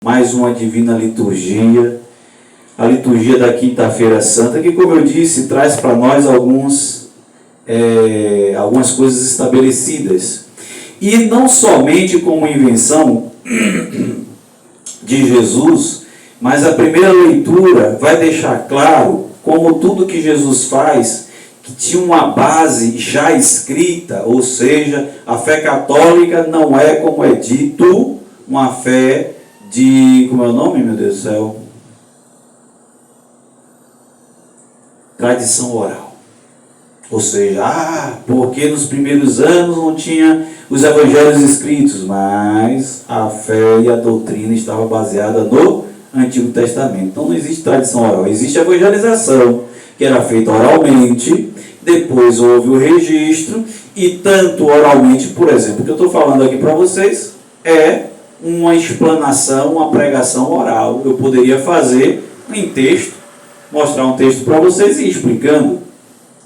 Mais uma divina liturgia, a liturgia da Quinta-feira Santa, que, como eu disse, traz para nós algumas coisas estabelecidas. E não somente como invenção de Jesus, mas a primeira leitura vai deixar claro como tudo que Jesus faz, que tinha uma base já escrita, ou seja, a fé católica não é, como é dito, uma fé de, como é o nome, meu Deus do céu? Tradição oral. Ou seja, porque nos primeiros anos não tinha os evangelhos escritos, mas a fé e a doutrina estava baseada no Antigo Testamento. Então não existe tradição oral, existe evangelização, que era feita oralmente, depois houve o registro, e tanto oralmente, por exemplo, o que eu estou falando aqui para vocês é uma explanação, uma pregação oral. Eu poderia fazer em texto, mostrar um texto para vocês e ir explicando,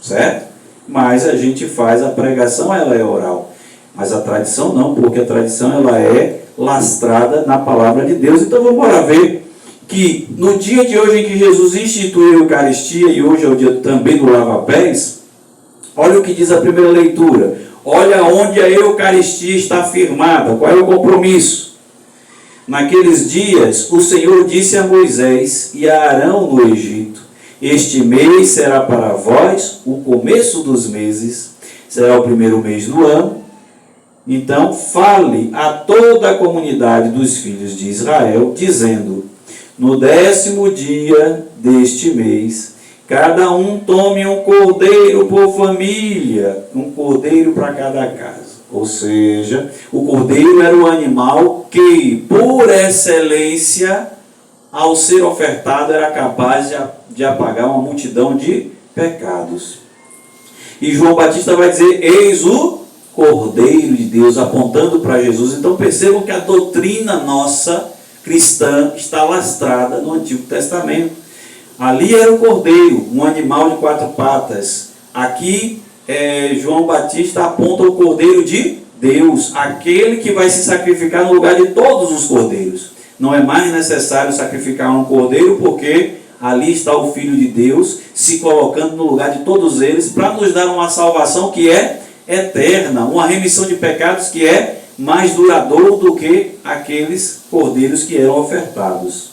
certo? Mas a gente faz a pregação, ela é oral. Mas a tradição não, porque a tradição ela é lastrada na palavra de Deus. Então vamos embora ver que no dia de hoje em que Jesus instituiu a Eucaristia, e hoje é o dia também do lava-pés, olha o que diz a primeira leitura. Olha onde a Eucaristia está firmada, qual é o compromisso. Naqueles dias, o Senhor disse a Moisés e a Arão no Egito: este mês será para vós o começo dos meses, será o primeiro mês do ano. Então, fale a toda a comunidade dos filhos de Israel, dizendo: no 10º dia deste mês, cada um tome um cordeiro por família, um cordeiro para cada casa. Ou seja, o cordeiro era o animal que, por excelência, ao ser ofertado, era capaz de apagar uma multidão de pecados. E João Batista vai dizer: eis o Cordeiro de Deus, apontando para Jesus. Então percebam que a doutrina nossa cristã está lastrada no Antigo Testamento. Ali era o cordeiro, um animal de 4 patas. Aqui João Batista aponta o Cordeiro de Deus, aquele que vai se sacrificar no lugar de todos os cordeiros. Não é mais necessário sacrificar um cordeiro, porque ali está o Filho de Deus se colocando no lugar de todos eles, para nos dar uma salvação que é eterna, uma remissão de pecados que é mais duradouro do que aqueles cordeiros que eram ofertados.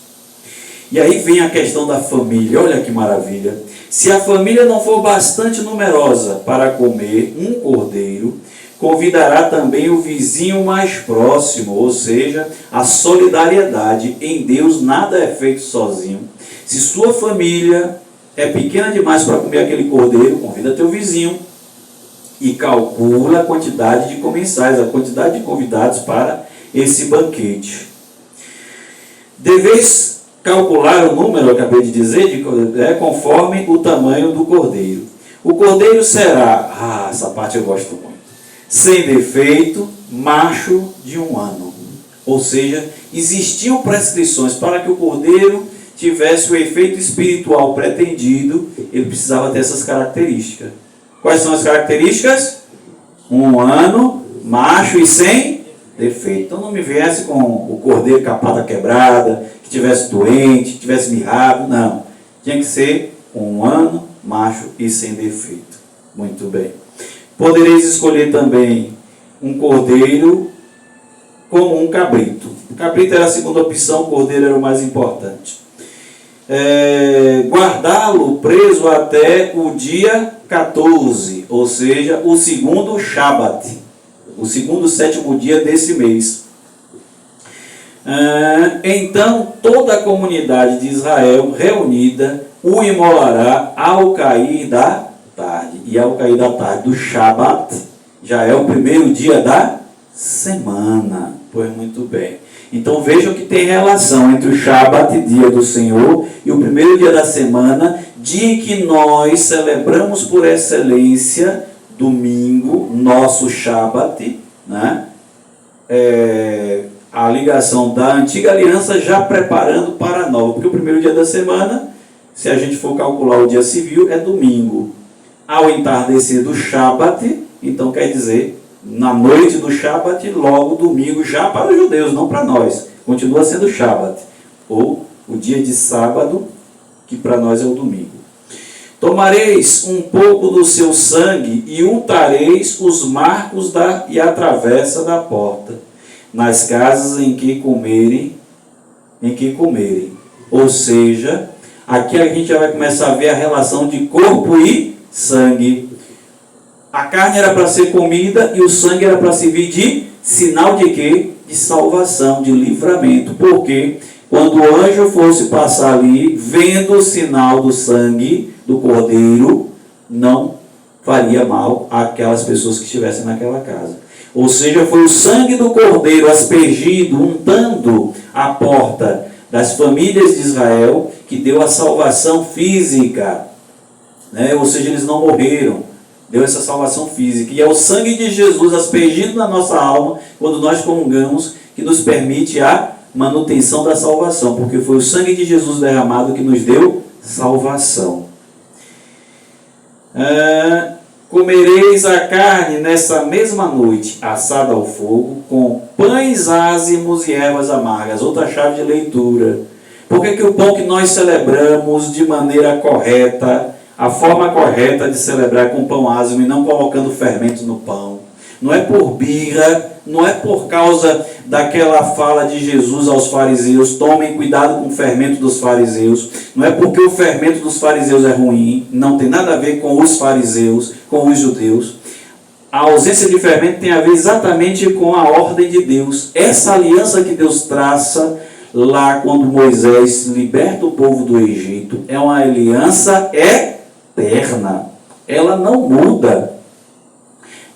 E aí vem a questão da família. Olha que maravilha. Se a família não for bastante numerosa para comer um cordeiro, convidará também o vizinho mais próximo, ou seja, a solidariedade. Em Deus nada é feito sozinho. Se sua família é pequena demais para comer aquele cordeiro, convida teu vizinho e calcula a quantidade de comensais, a quantidade de convidados para esse banquete. Deveis calcular o número, eu acabei de dizer, conforme o tamanho do cordeiro. O cordeiro será, essa parte eu gosto muito, sem defeito, macho de 1 ano. Ou seja, existiam prescrições para que o cordeiro tivesse o efeito espiritual pretendido, ele precisava ter essas características. Quais são as características? 1 ano, macho e sem defeito. Então não me viesse com o cordeiro com a pata quebrada, que tivesse doente, que tivesse mirrado, não. Tinha que ser 1 ano, macho e sem defeito. Muito bem. Podereis escolher também um cordeiro como um cabrito. O cabrito era a segunda opção, o cordeiro era o mais importante. Guardá-lo preso até o dia 14, ou seja, o segundo Shabat, o segundo 7º dia desse mês. Então toda a comunidade de Israel reunida o imolará ao cair da tarde. E ao cair da tarde do Shabat, já é o primeiro dia da semana. Pois muito bem. Então vejam que tem relação entre o Shabat, dia do Senhor, e o primeiro dia da semana, dia que nós celebramos por excelência, domingo, nosso Shabat, né? A ligação da antiga aliança já preparando para a nova, porque o primeiro dia da semana, se a gente for calcular o dia civil, é domingo. Ao entardecer do Shabat, então quer dizer, na noite do Shabat, logo domingo, já para os judeus, não para nós. continua sendo Shabat, ou o dia de sábado, que para nós é o domingo. Tomareis um pouco do seu sangue e untareis os marcos e a travessa da porta, nas casas em que comerem. Ou seja, aqui a gente já vai começar a ver a relação de corpo e sangue. A carne era para ser comida e o sangue era para servir de sinal de quê? De salvação, de livramento. Porque quando o anjo fosse passar ali, vendo o sinal do sangue do cordeiro, não faria mal àquelas pessoas que estivessem naquela casa. Ou seja, foi o sangue do cordeiro aspergido, untando a porta das famílias de Israel, que deu a salvação física, né? Ou seja, eles não morreram, deu essa salvação física. E é o sangue de Jesus aspergido na nossa alma, quando nós comungamos, que nos permite a manutenção da salvação, porque foi o sangue de Jesus derramado que nos deu salvação. Comereis a carne nessa mesma noite, assada ao fogo, com pães ázimos e ervas amargas. Outra chave de leitura. Por que o pão que nós celebramos de maneira correta, a forma correta de celebrar com pão ázimo e não colocando fermento no pão? Não é por birra, não é por causa daquela fala de Jesus aos fariseus, tomem cuidado com o fermento dos fariseus. Não é porque o fermento dos fariseus é ruim, não tem nada a ver com os fariseus, com os judeus. A ausência de fermento tem a ver exatamente com a ordem de Deus. Essa aliança que Deus traça lá quando Moisés liberta o povo do Egito é uma aliança eterna. Ela não muda.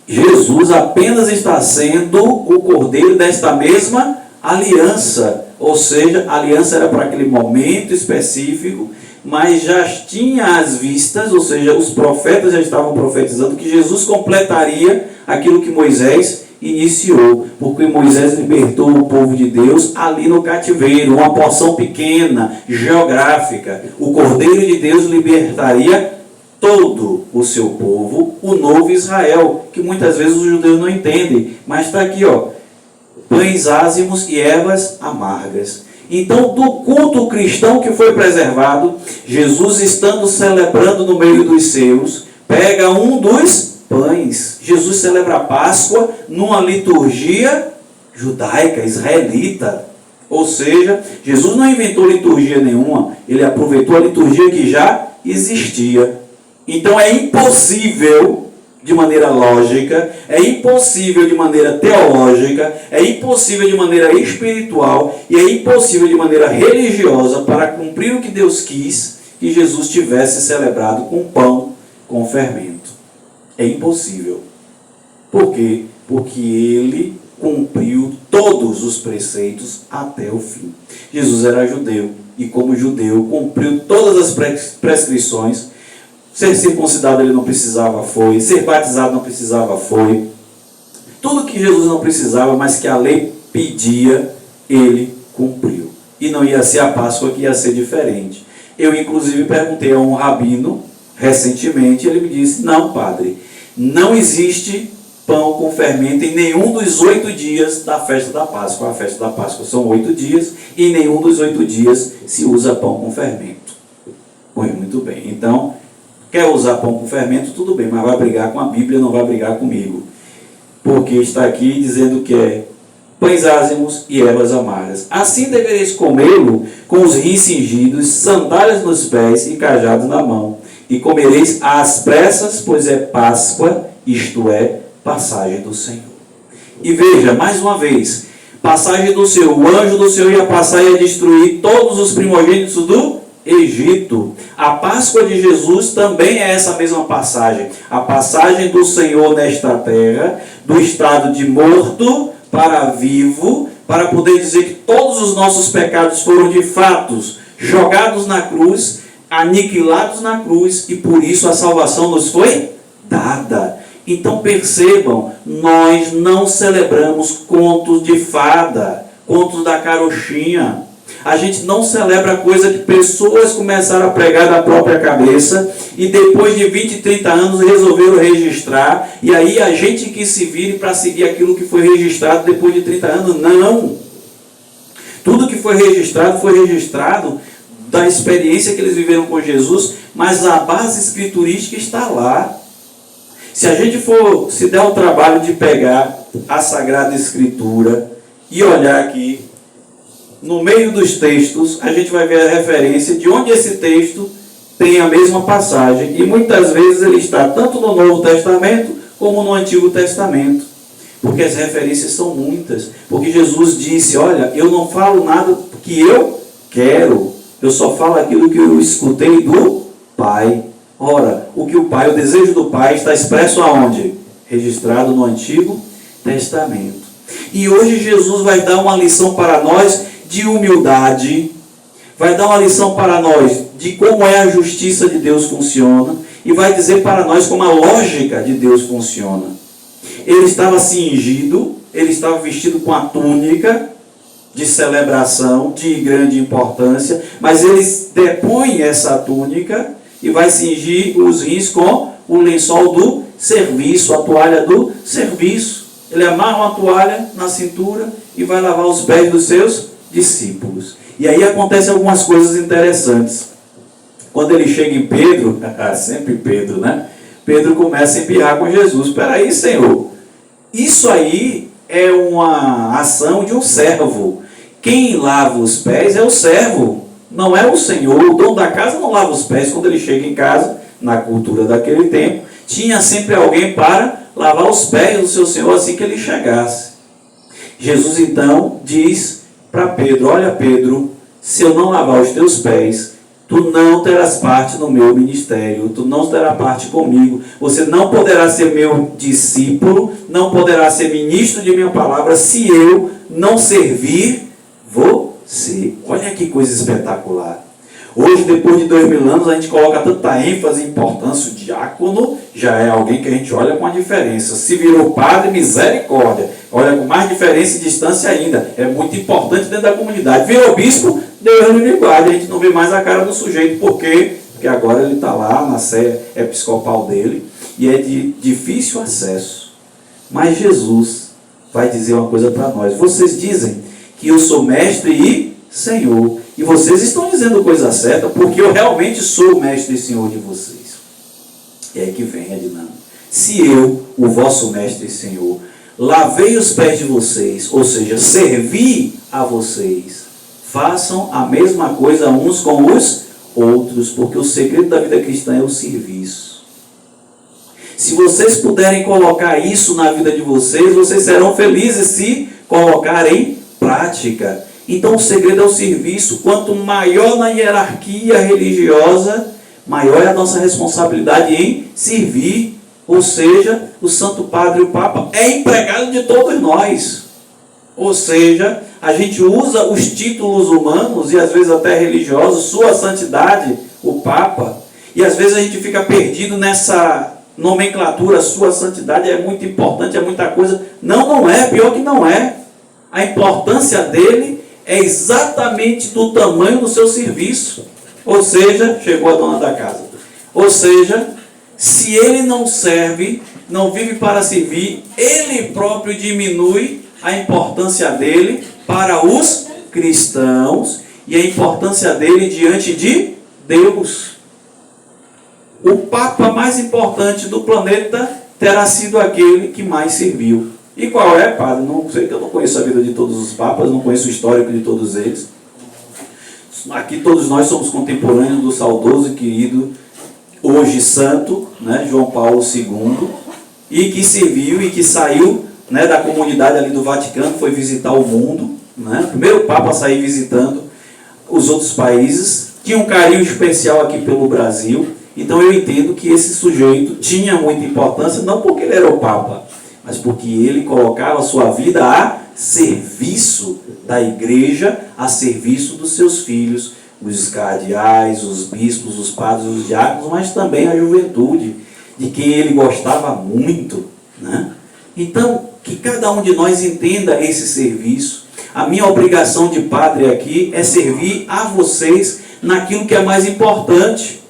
Jesus apenas está sendo o cordeiro desta mesma aliança. Ou seja, a aliança era para aquele momento específico, mas já tinha as vistas, ou seja, os profetas já estavam profetizando que Jesus completaria aquilo que Moisés iniciou, porque Moisés libertou o povo de Deus ali no cativeiro, uma porção pequena, geográfica. O Cordeiro de Deus libertaria todo o seu povo, o novo Israel, que muitas vezes os judeus não entendem, mas está aqui, pães ázimos e ervas amargas. Então, do culto cristão que foi preservado, Jesus, estando celebrando no meio dos seus, pega um dos pães. Jesus celebra a Páscoa numa liturgia judaica, israelita. Ou seja, Jesus não inventou liturgia nenhuma, ele aproveitou a liturgia que já existia. Então é impossível de maneira lógica, é impossível de maneira teológica, é impossível de maneira espiritual e é impossível de maneira religiosa para cumprir o que Deus quis que Jesus tivesse celebrado com pão com fermento. É impossível. Por quê? Porque ele cumpriu todos os preceitos até o fim. Jesus era judeu e como judeu cumpriu todas as prescrições. Ser circuncidado ele não precisava, foi. Ser batizado não precisava, foi. Tudo que Jesus não precisava, mas que a lei pedia, ele cumpriu. E não ia ser a Páscoa que ia ser diferente. Eu, inclusive, perguntei a um rabino, recentemente, ele me disse, não, padre, não existe pão com fermento em nenhum dos 8 dias da festa da Páscoa. A festa da Páscoa são 8 dias, e em nenhum dos 8 dias se usa pão com fermento. Pois muito bem, então... Quer usar pão com fermento, tudo bem, mas vai brigar com a Bíblia, não vai brigar comigo. Porque está aqui dizendo que é pães ázimos e ervas amargas. Assim devereis comê-lo com os rins cingidos, sandálias nos pés e cajados na mão. E comereis às pressas, pois é Páscoa, isto é, passagem do Senhor. E veja, mais uma vez, passagem do Senhor. O anjo do Senhor ia passar e ia destruir todos os primogênitos do Egito. A Páscoa de Jesus também é essa mesma passagem. A passagem do Senhor nesta terra, do estado de morto para vivo, para poder dizer que todos os nossos pecados foram de fato jogados na cruz, aniquilados na cruz, e por isso a salvação nos foi dada. Então percebam, nós não celebramos contos de fada, contos da carochinha. A gente não celebra coisa que pessoas começaram a pregar da própria cabeça e depois de 20, 30 anos resolveram registrar, e aí a gente que se vire para seguir aquilo que foi registrado depois de 30 anos. Não! Tudo que foi registrado da experiência que eles viveram com Jesus, mas a base escriturística está lá. Se a gente se der o trabalho de pegar a Sagrada Escritura e olhar aqui, no meio dos textos, a gente vai ver a referência de onde esse texto tem a mesma passagem. E muitas vezes ele está tanto no Novo Testamento como no Antigo Testamento. Porque as referências são muitas. Porque Jesus disse, olha, eu não falo nada que eu quero. Eu só falo aquilo que eu escutei do Pai. Ora, o desejo do Pai está expresso aonde? Registrado no Antigo Testamento. E hoje Jesus vai dar uma lição para nós de humildade, vai dar uma lição para nós de como é a justiça de Deus funciona, e vai dizer para nós como a lógica de Deus funciona. Ele estava cingido, ele estava vestido com a túnica de celebração, de grande importância, mas ele depõe essa túnica e vai cingir os rins com o lençol do serviço, a toalha do serviço. Ele amarra uma toalha na cintura e vai lavar os pés dos seus discípulos. E aí acontecem algumas coisas interessantes. Quando ele chega em Pedro, sempre Pedro, né? Pedro começa a embirrar com Jesus. Espera aí, Senhor. Isso aí é uma ação de um servo. Quem lava os pés é o servo, não é o Senhor. O dono da casa não lava os pés. Quando ele chega em casa, na cultura daquele tempo, tinha sempre alguém para lavar os pés do seu Senhor assim que ele chegasse. Jesus então diz para Pedro, olha Pedro, se eu não lavar os teus pés, tu não terás parte no meu ministério, tu não terás parte comigo, você não poderá ser meu discípulo, não poderá ser ministro de minha palavra, se eu não servir você. Olha que coisa espetacular. Hoje, depois de 2000 anos, a gente coloca tanta ênfase e importância. O diácono já é alguém que a gente olha com a diferença. Se virou padre, misericórdia. Olha com mais diferença e distância ainda. É muito importante dentro da comunidade. Virou bispo, Deus não lhe guarde. A gente não vê mais a cara do sujeito. Por quê? Porque agora ele está lá na sé episcopal dele e é de difícil acesso. Mas Jesus vai dizer uma coisa para nós. Vocês dizem que eu sou mestre e Senhor. E vocês estão dizendo coisa certa, porque eu realmente sou o mestre e Senhor de vocês. E aí que vem a dinâmica. Se eu, o vosso mestre e Senhor, lavei os pés de vocês, ou seja, servi a vocês, façam a mesma coisa uns com os outros, porque o segredo da vida cristã é o serviço. Se vocês puderem colocar isso na vida de vocês, vocês serão felizes se colocarem em prática. Então o segredo é o serviço. Quanto maior na hierarquia religiosa, maior é a nossa responsabilidade em servir. Ou seja, o Santo Padre, o Papa, é empregado de todos nós. Ou seja, a gente usa os títulos humanos e às vezes até religiosos, sua santidade, o Papa, e às vezes a gente fica perdido nessa nomenclatura, sua santidade é muito importante, é muita coisa. Não é, pior que não é. A importância dele é exatamente do tamanho do seu serviço. Ou seja, chegou a dona da casa. Ou seja, se ele não serve, não vive para servir, ele próprio diminui a importância dele para os cristãos e a importância dele diante de Deus. O Papa mais importante do planeta terá sido aquele que mais serviu. E qual é, padre? Não sei, que eu não conheço a vida de todos os papas, não conheço o histórico de todos eles. Aqui todos nós somos contemporâneos do saudoso e querido, hoje santo, né, João Paulo II, e que serviu e que saiu, né, da comunidade ali do Vaticano, foi visitar o mundo, né, o primeiro papa a sair visitando os outros países, tinha um carinho especial aqui pelo Brasil. Então eu entendo que esse sujeito tinha muita importância, não porque ele era o papa, mas porque ele colocava a sua vida a serviço da igreja, a serviço dos seus filhos, os cardeais, os bispos, os padres, os diáconos, mas também a juventude, de quem ele gostava muito, né? Então, que cada um de nós entenda esse serviço. A minha obrigação de padre aqui é servir a vocês naquilo que é mais importante.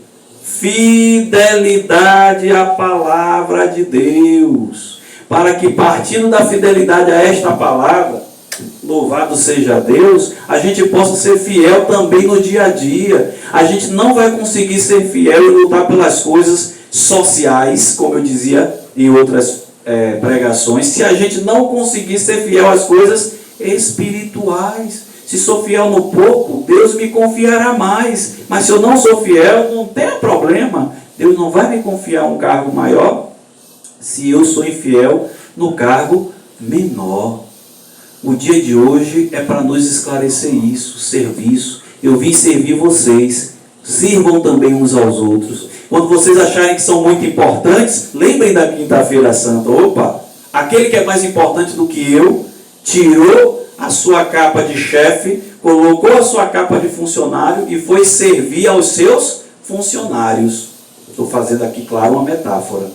Fidelidade à palavra de Deus. Para que, partindo da fidelidade a esta palavra, louvado seja Deus, a gente possa ser fiel também no dia a dia. A gente não vai conseguir ser fiel e lutar pelas coisas sociais, como eu dizia em outras pregações, se a gente não conseguir ser fiel às coisas espirituais. Se sou fiel no pouco, Deus me confiará mais. Mas se eu não sou fiel, não tem problema. Deus não vai me confiar um cargo maior se eu sou infiel no cargo menor. O dia de hoje é para nos esclarecer isso, serviço. Eu vim servir vocês. Sirvam também uns aos outros. Quando vocês acharem que são muito importantes, lembrem da Quinta-feira Santa. Opa, aquele que é mais importante do que eu, tirou a sua capa de chefe, colocou a sua capa de funcionário e foi servir aos seus funcionários. Estou fazendo aqui, claro, uma metáfora.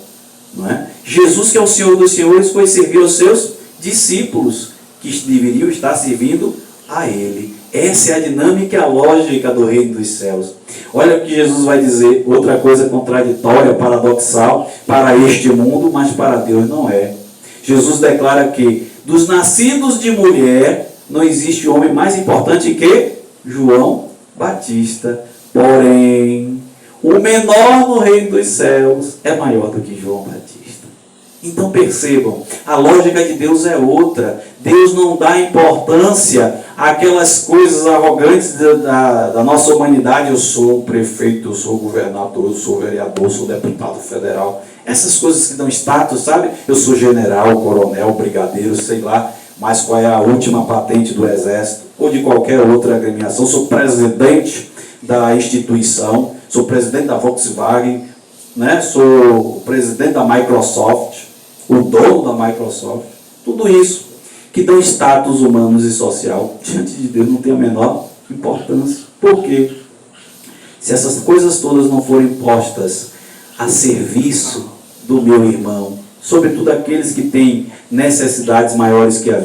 Não é? Jesus, que é o Senhor dos Senhores, foi servir aos seus discípulos, que deveriam estar servindo a Ele. Essa é a dinâmica e a lógica do reino dos céus. Olha o que Jesus vai dizer, outra coisa contraditória, paradoxal, para este mundo, mas para Deus não é. Jesus declara que dos nascidos de mulher, não existe homem mais importante que João Batista. Porém, o menor no reino dos céus é maior do que João Batista. Então percebam, a lógica de Deus é outra. Deus não dá importância àquelas coisas arrogantes da nossa humanidade. Eu sou prefeito, eu sou governador, eu sou vereador, eu sou deputado federal. Essas coisas que dão status, sabe? Eu sou general, coronel, brigadeiro, sei lá, mas qual é a última patente do exército ou de qualquer outra agremiação. Sou presidente da instituição, sou presidente da Volkswagen, né? Sou presidente da Microsoft, o dono da Microsoft. Tudo isso que dão status humanos e social, diante de Deus não tem a menor importância. Por quê? Se essas coisas todas não forem postas a serviço do meu irmão, sobretudo aqueles que têm necessidades maiores que a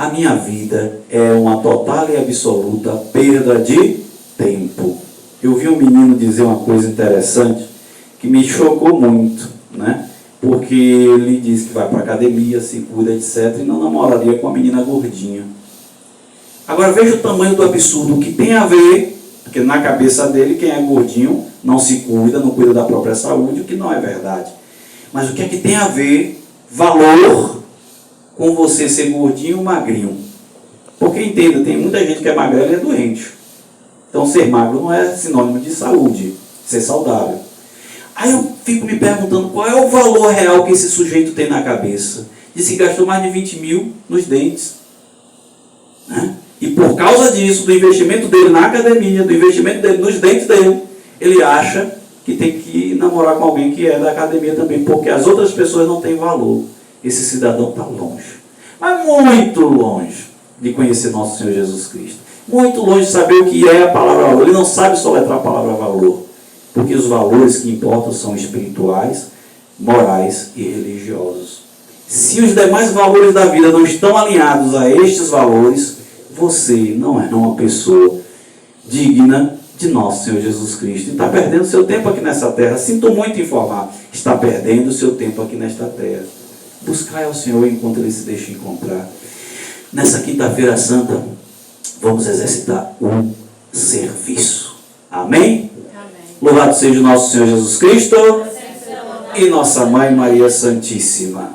minha vida é uma total e absoluta perda de tempo. Eu vi um menino dizer uma coisa interessante que me chocou muito, né? Porque ele diz que vai para a academia, se cuida, etc., e não namoraria com uma menina gordinha. Agora veja o tamanho do absurdo que tem a ver, porque na cabeça dele, quem é gordinho não se cuida, não cuida da própria saúde, o que não é verdade. Mas o que é que tem a ver valor com você ser gordinho ou magrinho? Porque entenda, tem muita gente que é magrela e é doente. Então ser magro não é sinônimo de saúde, ser saudável. Aí eu fico me perguntando qual é o valor real que esse sujeito tem na cabeça. Diz que gastou mais de 20 mil nos dentes. Né? E por causa disso, do investimento dele na academia, do investimento dele nos dentes dele, ele acha que tem que namorar com alguém que é da academia também, porque as outras pessoas não têm valor. Esse cidadão está longe, mas muito longe de conhecer nosso Senhor Jesus Cristo. Muito longe de saber o que é a palavra valor. Ele não sabe soletrar a palavra valor. Porque os valores que importam são espirituais, morais e religiosos. Se os demais valores da vida não estão alinhados a estes valores, você não é uma pessoa digna de nosso Senhor Jesus Cristo. E está perdendo seu tempo aqui nessa terra. Sinto muito informar. Está perdendo seu tempo aqui nesta terra. Buscai ao Senhor enquanto Ele se deixa encontrar. Nessa Quinta-feira Santa, vamos exercitar um serviço. Amém? Louvado seja o nosso Senhor Jesus Cristo e nossa Mãe Maria Santíssima.